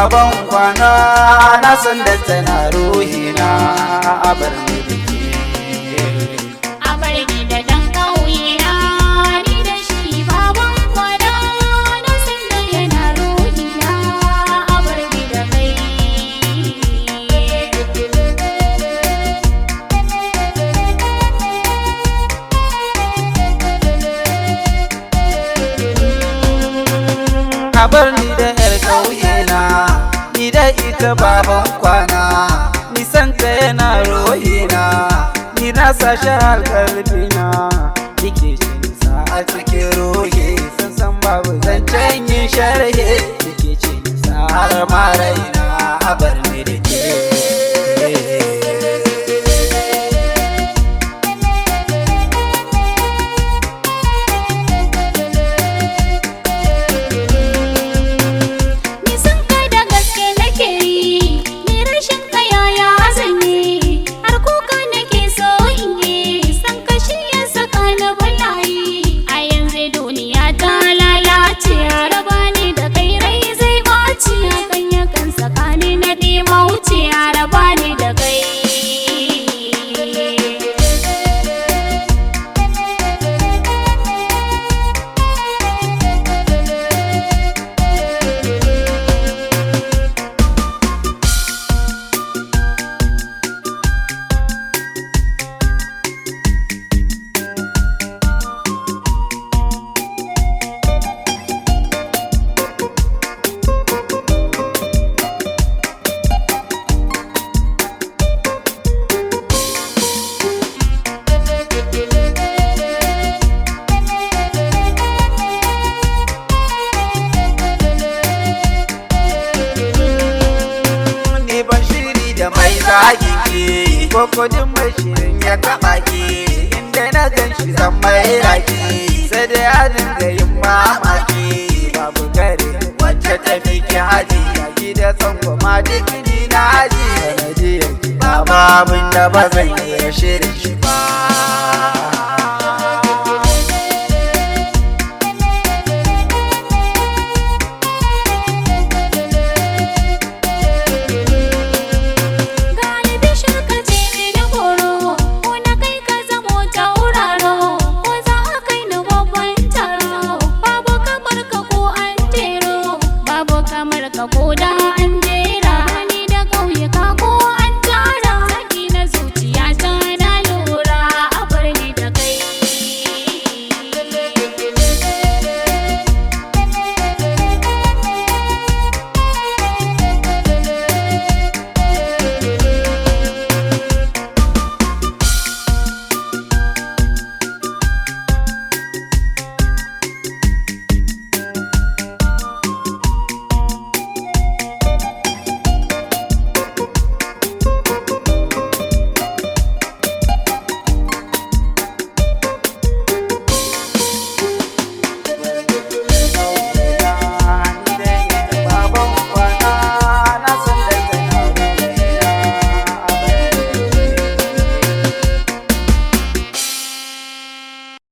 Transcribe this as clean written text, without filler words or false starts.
baban kwana na san da tana ruhina a bar ni da ke. A bar ni da ɗan ƙauyena ni da shi baban kwana na san da yana ruhina a bar ni da kai. A bar ni da 'yar ƙauyena ni da ita baban kwana, nisan ta yana rohina, ni na sa shi har ƙarfina, nike jin sa a cikin rohe, san babu zancen yin sharhe, nike jin sa har ma raina a bar ni da ke. Kokodin mai shirin ya taɓa ki, inda na gan shi zan mai raki, sai da ya dinga yin mamaki. Babu gare wacce ta fi ki haji, yaki da tsangwama duk ni na haji. Sanadiyar ki babu abin da ba zan iya shirin shi